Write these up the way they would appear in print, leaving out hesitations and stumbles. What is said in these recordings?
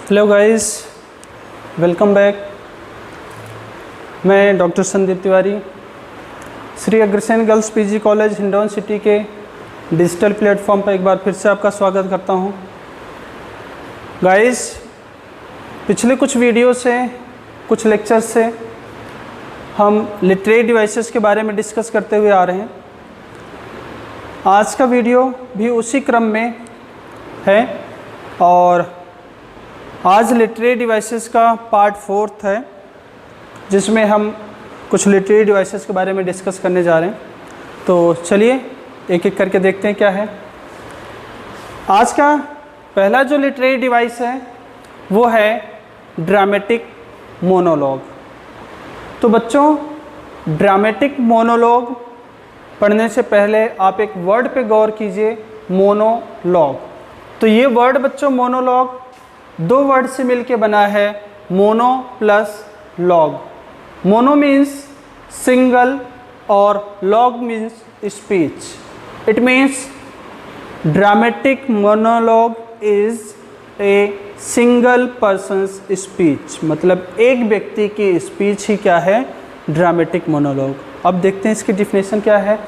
Hello guys, welcome back. मैं doctor Sandeep Tiwari, Shri Agrasen girls PG college Hindaun city के digital platform पर एक बार फिर से आपका स्वागत करता हूं। गाइस, पिछले कुछ वीडियो से, कुछ लेक्चर से हम लिटरेरी डिवाइसेस के बारे में डिस्कस करते हुए आ रहे हैं। आज का वीडियो भी उसी क्रम में है और आज लिटरेरी डिवाइसेस का पार्ट 4 है, जिसमें हम कुछ लिटरेरी डिवाइसेस के बारे में डिस्कस करने जा रहे हैं। तो चलिए एक एक करके देखते हैं क्या है। आज का पहला जो लिटरेरी डिवाइस है वो है ड्रामेटिक मोनोलॉग। तो बच्चों, ड्रामेटिक मोनोलॉग पढ़ने से पहले आप एक वर्ड पे गौर कीजिए, मोनोलॉग। तो ये वर्ड बच्चों, मोनोलॉग, दो वर्ड से मिलके बना है, mono plus log. Mono means single और log means speech. It means dramatic monologue is a single person's speech, मतलब एक व्यक्ति की स्पीच ही क्या है, ड्रामेटिक मोनोलॉग। अब देखते हैं इसकी डिफिनेशन क्या है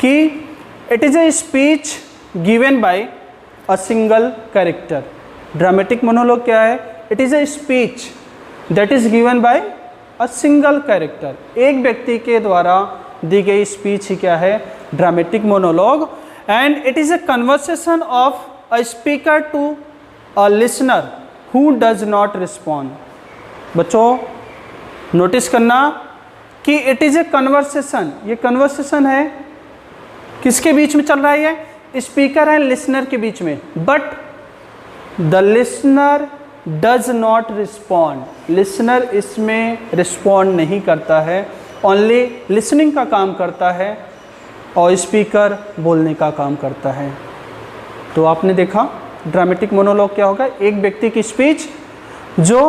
कि it is a speech given by a single character. Dramatic monologue क्या है? It is a speech that is given by a single character. एक व्यक्ति के द्वारा दी गई स्पीच ही क्या है, dramatic monologue. And it is a conversation of a speaker to a listener who does not respond. बच्चों नोटिस करना कि इट इज़ ए कन्वर्सेशन। ये कन्वर्सेशन है, किसके बीच में चल रहा है? ये स्पीकर एंड लिसनर के बीच में। But the listener does not respond. Listener इसमें रिस्पॉन्ड नहीं करता है, ओनली लिसनिंग का काम करता है और स्पीकर बोलने का काम करता है। तो आपने देखा ड्रामेटिक मोनोलॉग क्या होगा, एक व्यक्ति की स्पीच जो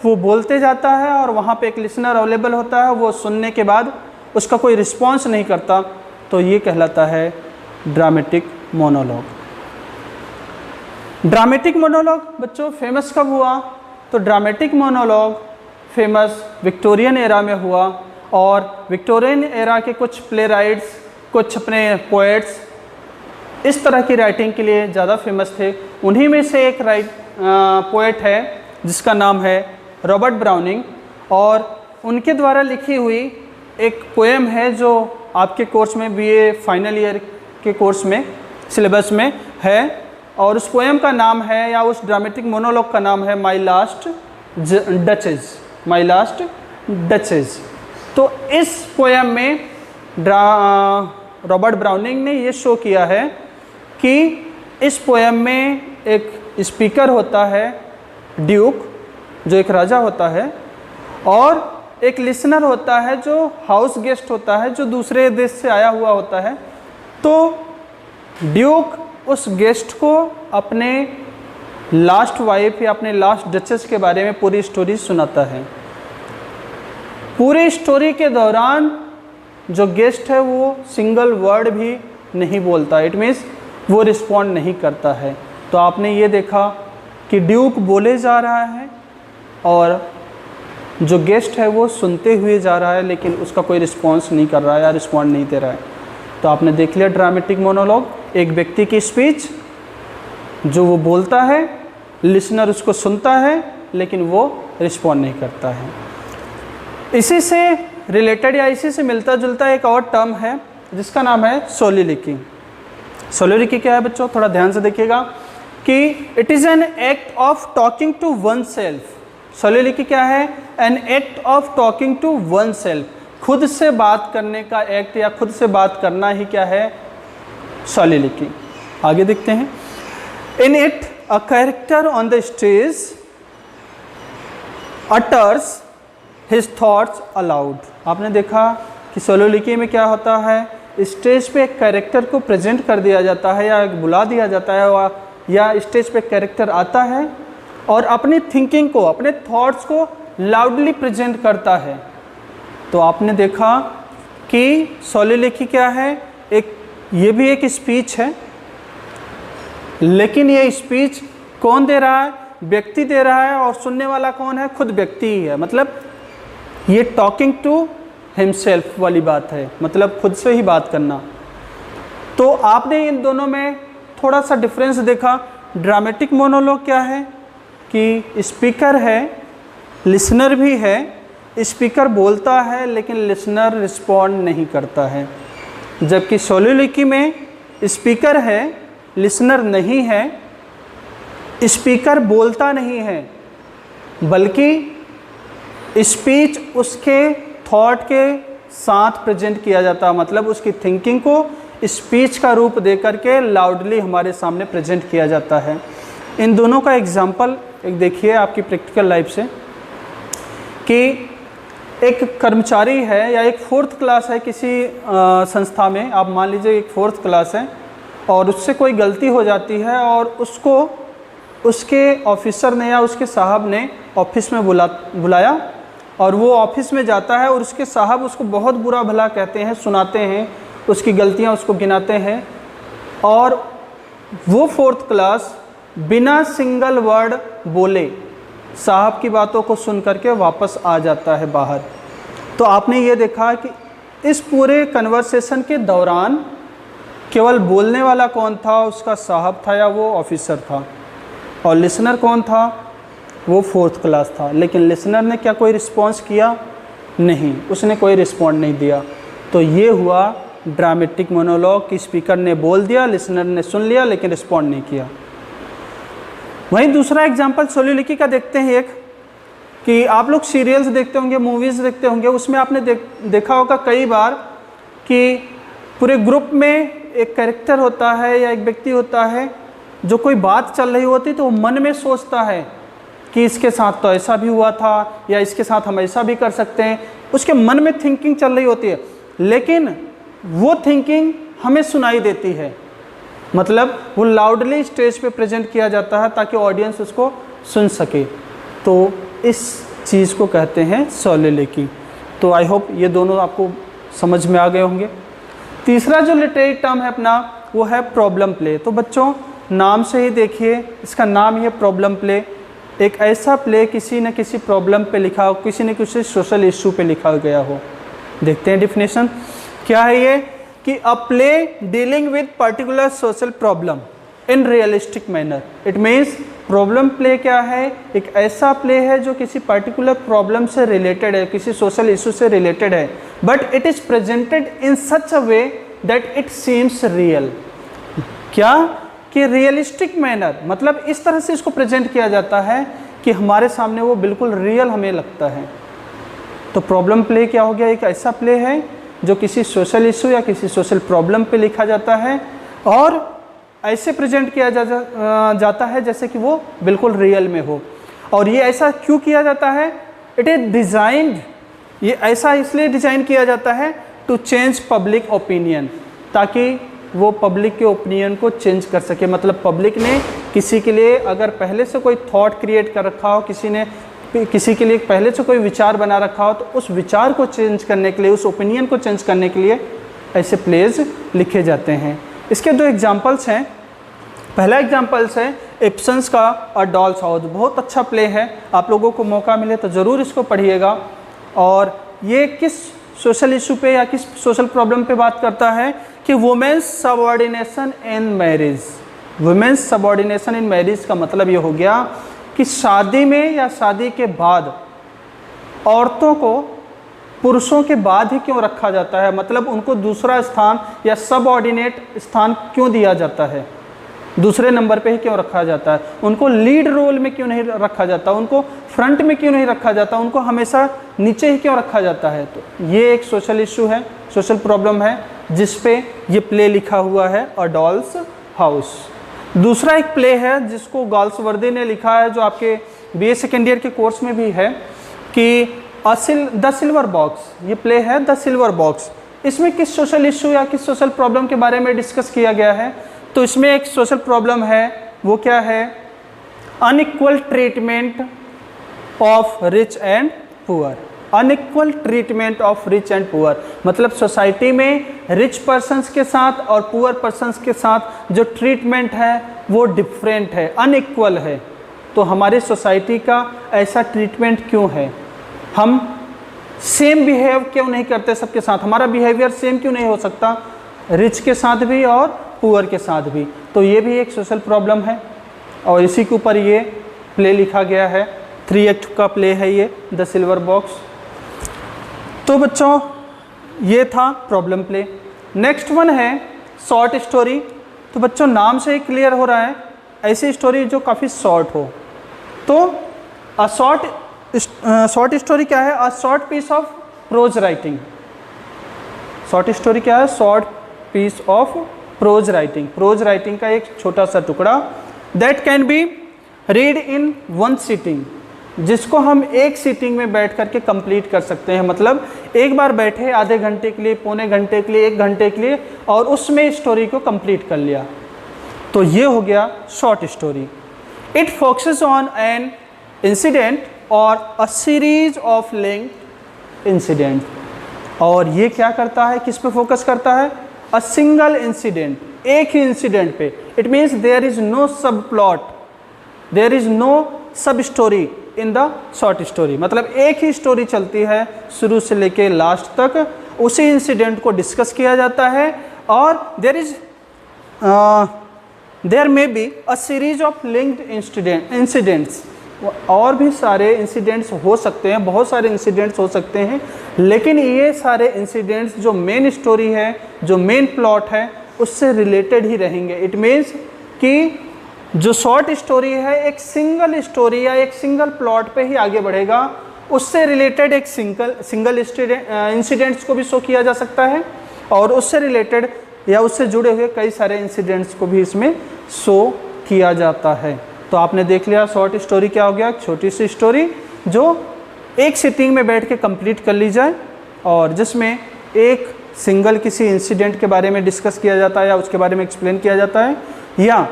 वो बोलते जाता है और वहाँ पे एक लिसनर अवेलेबल होता है, वो सुनने के बाद उसका कोई रिस्पॉन्स नहीं करता, तो ये कहलाता है ड्रामेटिक मोनोलॉग। ड्रामेटिक मोनोलॉग बच्चों फेमस कब हुआ? तो dramatic monologue famous Victorian era में हुआ और विक्टोरियन एरा के कुछ प्ले राइट्स, कुछ अपने पोएट्स इस तरह की राइटिंग के लिए ज़्यादा फेमस थे। उन्हीं में से एक पोएट है जिसका नाम है रॉबर्ट ब्राउनिंग, और उनके द्वारा लिखी हुई एक पोएम है जो आपके कोर्स में बीए फाइनल ईयर के कोर्स में सिलेबस में है, और उस पोएम का नाम है या उस ड्रामेटिक मोनोलॉग का नाम है my last duchess. My last duchess. तो इस पोएम में रॉबर्ट ब्राउनिंग ने ये शो किया है कि इस पोएम में एक स्पीकर होता है, ड्यूक, जो एक राजा होता है, और एक लिसनर होता है जो हाउस गेस्ट होता है, जो दूसरे देश से आया हुआ होता है। तो ड्यूक उस गेस्ट को अपने लास्ट वाइफ या अपने लास्ट डचेस के बारे में पूरी स्टोरी सुनाता है। पूरी स्टोरी के दौरान जो गेस्ट है वो सिंगल वर्ड भी नहीं बोलता। इट मीन्स वो रिस्पॉन्ड नहीं करता है। तो आपने ये देखा कि ड्यूक बोले जा रहा है और जो गेस्ट है वो सुनते हुए जा रहा है, लेकिन उसका कोई रिस्पॉन्स नहीं कर रहा है या रिस्पॉन्ड नहीं दे रहा है। तो आपने देख लिया ड्रामेटिक मोनोलॉग, एक व्यक्ति की स्पीच जो वो बोलता है, लिसनर उसको सुनता है, लेकिन वो रिस्पॉन्ड नहीं करता है। इसी से रिलेटेड या इसी से मिलता जुलता एक और टर्म है जिसका नाम है सोलिलोक्वी। सोलिलोक्वी क्या है बच्चों? थोड़ा ध्यान से देखिएगा कि it is an act of talking to oneself. Soliloquy क्या है? An act of talking to oneself. खुद से बात करने का एक्ट या खुद से बात करना ही क्या है? सोलिलोक्वी। आगे देखते हैं। In it a character on the stage utters his thoughts allowed. आपने देखा कि सोलिलोक्वी में क्या होता है, स्टेज पे एक कैरेक्टर को प्रेजेंट कर दिया जाता है या बुला दिया जाता है, या स्टेज पे कैरेक्टर आता है और अपनी थिंकिंग को, अपने थॉट्स को लाउडली प्रेजेंट करता है। तो आपने देखा कि सोलिलोक्वी क्या है, ये भी एक स्पीच है, लेकिन ये स्पीच कौन दे रहा है? व्यक्ति दे रहा है और सुनने वाला कौन है, खुद व्यक्ति ही है। मतलब ये टॉकिंग टू हिमसेल्फ वाली बात है, मतलब खुद से ही बात करना। तो आपने इन दोनों में थोड़ा सा डिफरेंस देखा। ड्रामेटिक मोनोलॉग क्या है कि स्पीकर है, लिसनर भी है, स्पीकर बोलता है लेकिन लिसनर रिस्पॉन्ड नहीं करता है। जबकि सोलिलोक्वी में स्पीकर है, लिसनर नहीं है, स्पीकर बोलता नहीं है, बल्कि स्पीच उसके थॉट के साथ प्रेजेंट किया जाता है। मतलब उसकी थिंकिंग को स्पीच का रूप दे करके लाउडली हमारे सामने प्रेजेंट किया जाता है। इन दोनों का एग्जाम्पल एक देखिए आपकी प्रैक्टिकल लाइफ से, कि एक कर्मचारी है या एक 4th क्लास है किसी संस्था में, आप मान लीजिए एक 4th क्लास है और उससे कोई गलती हो जाती है और उसको उसके ऑफिसर ने या उसके साहब ने ऑफिस में बुलाया और वो ऑफिस में जाता है और उसके साहब उसको बहुत बुरा भला कहते हैं, सुनाते हैं, उसकी गलतियां उसको गिनाते हैं और वो 4th क्लास बिना सिंगल वर्ड बोले साहब की बातों को सुन करके वापस आ जाता है बाहर। तो आपने ये देखा कि इस पूरे कन्वर्सेशन के दौरान केवल बोलने वाला कौन था, उसका साहब था या वो ऑफिसर था, और लिसनर कौन था, वो 4th क्लास था। लेकिन लिसनर ने क्या कोई रिस्पॉन्स किया? नहीं, उसने कोई रिस्पॉन्ड नहीं दिया। तो ये हुआ ड्रामेटिक मोनोलॉग कि स्पीकर ने बोल दिया, लिसनर ने सुन लिया लेकिन रिस्पॉन्ड नहीं किया। वहीं दूसरा एग्जाम्पल सोलिलोक्वी का देखते हैं एक, कि आप लोग सीरियल्स देखते होंगे, मूवीज़ देखते होंगे, उसमें आपने देखा होगा कई बार कि पूरे ग्रुप में एक कैरेक्टर होता है या एक व्यक्ति होता है, जो कोई बात चल रही होती तो वो मन में सोचता है कि इसके साथ तो ऐसा भी हुआ था या इसके साथ हम ऐसा भी कर सकते हैं। उसके मन में थिंकिंग चल रही होती है, लेकिन वो थिंकिंग हमें सुनाई देती है। मतलब वो लाउडली स्टेज पे प्रेजेंट किया जाता है ताकि ऑडियंस उसको सुन सके। तो इस चीज़ को कहते हैं सोलिलोक्वी। तो आई होप ये दोनों आपको समझ में आ गए होंगे। तीसरा जो लिटरेरी टर्म है अपना, वो है प्रॉब्लम प्ले। तो बच्चों नाम से ही देखिए, इसका नाम ही है प्रॉब्लम प्ले। एक ऐसा प्ले किसी न किसी प्रॉब्लम पे लिखा हो, किसी न किसी सोशल इशू पे लिखा गया हो। देखते हैं डिफिनेशन क्या है ये, कि अ play dealing with particular social problem in realistic manner. It means problem play क्या है, एक ऐसा प्ले है जो किसी पर्टिकुलर प्रॉब्लम से रिलेटेड है, किसी सोशल इशू से रिलेटेड है, but it is presented in such a way that it seems real. क्या कि रियलिस्टिक मैनर, मतलब इस तरह से इसको प्रेजेंट किया जाता है कि हमारे सामने वो बिल्कुल रियल हमें लगता है। तो प्रॉब्लम प्ले क्या हो गया, एक ऐसा प्ले है जो किसी सोशल इशू या किसी सोशल प्रॉब्लम पे लिखा जाता है और ऐसे प्रेजेंट किया जाता है जैसे कि वो बिल्कुल रियल में हो। और ये ऐसा क्यों किया जाता है? इट इज़ डिज़ाइंड, ये ऐसा इसलिए डिज़ाइन किया जाता है टू चेंज पब्लिक ओपिनियन, ताकि वो पब्लिक के ओपिनियन को चेंज कर सके। मतलब पब्लिक ने किसी के लिए अगर पहले से कोई थॉट क्रिएट कर रखा हो, किसी के लिए पहले से कोई विचार बना रखा हो, तो उस विचार को चेंज करने के लिए, उस ओपिनियन को चेंज करने के लिए ऐसे प्लेज लिखे जाते हैं। इसके दो एग्जाम्पल्स हैं। पहला एग्जाम्पल्स है इब्सन्स का अ डॉल्स हाउस। बहुत अच्छा प्ले है, आप लोगों को मौका मिले तो ज़रूर इसको पढ़िएगा। और ये किस सोशल इशू पे या किस सोशल प्रॉब्लम पे बात करता है कि women's subordination in marriage. Women's subordination in marriage का मतलब ये हो गया कि शादी में या शादी के बाद औरतों को पुरुषों के बाद ही क्यों रखा जाता है, मतलब उनको दूसरा स्थान या सबऑर्डिनेट स्थान क्यों दिया जाता है, दूसरे नंबर पे ही क्यों रखा जाता है, उनको लीड रोल में क्यों नहीं रखा जाता, उनको फ्रंट में क्यों नहीं रखा जाता, उनको हमेशा नीचे ही क्यों रखा जाता है। तो ये एक सोशल इशू है, सोशल प्रॉब्लम है, जिस पे ये प्ले लिखा हुआ है अ डॉल्स हाउस। दूसरा एक प्ले है जिसको गाल्सवर्दी ने लिखा है, जो आपके BA सेकेंड ईयर के कोर्स में भी है, कि द सिल्वर बॉक्स। ये प्ले है द सिल्वर बॉक्स। इसमें किस सोशल इशू या किस सोशल प्रॉब्लम के बारे में डिस्कस किया गया है? तो इसमें एक सोशल प्रॉब्लम है, वो क्या है, unequal treatment of rich and poor. Unequal treatment of rich and poor मतलब सोसाइटी में रिच पर्सन्स के साथ और पुअर पर्सन्स के साथ जो ट्रीटमेंट है वो डिफरेंट है, अनइक्वल है। तो हमारे सोसाइटी का ऐसा ट्रीटमेंट क्यों है, हम सेम बिहेव क्यों नहीं करते सबके साथ, हमारा बिहेवियर सेम क्यों नहीं हो सकता रिच के साथ भी और पुअर के साथ भी। तो ये भी एक सोशल प्रॉब्लम है और इसी के ऊपर ये प्ले लिखा गया है। 3 एक्ट का प्ले है ये, द सिल्वर बॉक्स। तो बच्चों ये था प्रॉब्लम प्ले। नेक्स्ट वन है शॉर्ट स्टोरी। तो बच्चों नाम से ही क्लियर हो रहा है ऐसी स्टोरी जो काफ़ी शॉर्ट हो। तो अ शॉर्ट स्टोरी क्या है? A short piece of prose writing. Short story क्या है? Short piece of prose writing. Prose writing का एक छोटा सा टुकड़ा that can be read in 1 sitting, जिसको हम एक सीटिंग में बैठ करके कंप्लीट कर सकते हैं। मतलब एक बार बैठे आधे घंटे के लिए, पौने घंटे के लिए, 1 घंटे के लिए और उसमें स्टोरी को कंप्लीट कर लिया। तो ये हो गया short story. It focuses on an incident और a series of linked incident. और ये क्या करता है, किस पे फोकस करता है? अ सिंगल इंसिडेंट, एक ही इंसिडेंट पे। It means there is no sub plot, there is no sub story in the short story. मतलब एक ही स्टोरी चलती है शुरू से लेके लास्ट तक, उसी इंसिडेंट को डिस्कस किया जाता है और there may be a series of linked incidents. और भी सारे इंसिडेंट्स हो सकते हैं, बहुत सारे इंसिडेंट्स हो सकते हैं, लेकिन ये सारे इंसिडेंट्स जो मेन स्टोरी है, जो मेन प्लॉट है, उससे रिलेटेड ही रहेंगे। इट मीन्स कि जो शॉर्ट स्टोरी है एक सिंगल स्टोरी या एक सिंगल प्लॉट पे ही आगे बढ़ेगा, उससे रिलेटेड एक सिंगल इंसिडेंट्स को भी शो किया जा सकता है और उससे रिलेटेड या उससे जुड़े हुए कई सारे इंसिडेंट्स को भी इसमें शो किया जाता है। तो आपने देख लिया शॉर्ट स्टोरी क्या हो गया, छोटी सी स्टोरी जो एक सिटिंग में बैठ के कंप्लीट कर ली जाए और जिसमें एक सिंगल किसी इंसिडेंट के बारे में डिस्कस किया जाता है या उसके बारे में एक्सप्लेन किया जाता है, या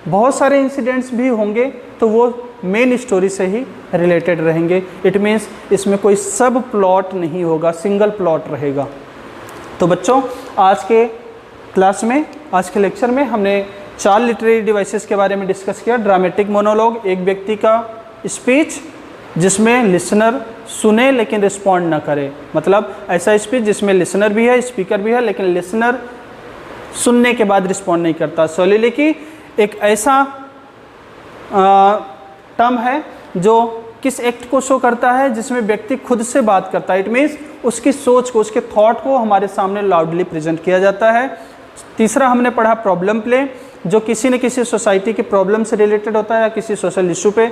बहुत सारे इंसिडेंट्स भी होंगे तो वो मेन स्टोरी से ही रिलेटेड रहेंगे। इट मीन्स इसमें कोई सब प्लॉट नहीं होगा, सिंगल प्लॉट रहेगा। तो बच्चों आज के क्लास में, आज के लेक्चर में हमने 4 लिटरेरी डिवाइसेस के बारे में डिस्कस किया। ड्रामेटिक मोनोलॉग, एक व्यक्ति का स्पीच जिसमें लिसनर सुने लेकिन रिस्पॉन्ड ना करे, मतलब ऐसा स्पीच जिसमें लिसनर भी है, स्पीकर भी है, लेकिन लिसनर सुनने के बाद रिस्पॉन्ड नहीं करता। सोलिलोक्वी एक ऐसा टर्म है जो किस एक्ट को शो करता है जिसमें व्यक्ति खुद से बात करता है। इट मीन्स उसकी सोच को, उसके थॉट को हमारे सामने लाउडली प्रेजेंट किया जाता है। तीसरा हमने पढ़ा प्रॉब्लम प्ले, जो किसी न किसी सोसाइटी के प्रॉब्लम से रिलेटेड होता है या किसी सोशल इशू पे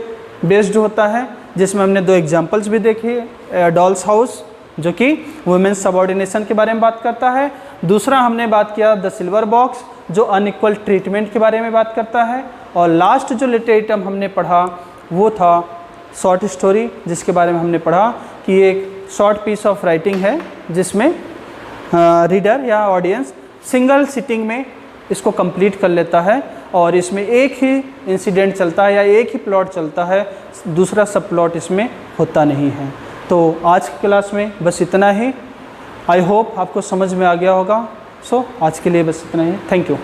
बेस्ड होता है, जिसमें हमने 2 एग्जांपल्स भी देखे। डॉल्स हाउस जो कि वुमेन्स सबऑर्डिनेशन के बारे में बात करता है। दूसरा हमने बात किया द सिल्वर बॉक्स जो अनइक्वल ट्रीटमेंट के बारे में बात करता है। और लास्ट जो लिटरेरी टर्म हमने पढ़ा वो था शॉर्ट स्टोरी, जिसके बारे में हमने पढ़ा कि एक शॉर्ट पीस ऑफ राइटिंग है जिसमें रीडर या ऑडियंस सिंगल सिटिंग में इसको कंप्लीट कर लेता है और इसमें एक ही इंसिडेंट चलता है या एक ही प्लॉट चलता है, दूसरा सब प्लॉट इसमें होता नहीं है। तो आज की क्लास में बस इतना ही। आई होप आपको समझ में आ गया होगा। सो आज के लिए बस इतना ही। Thank you.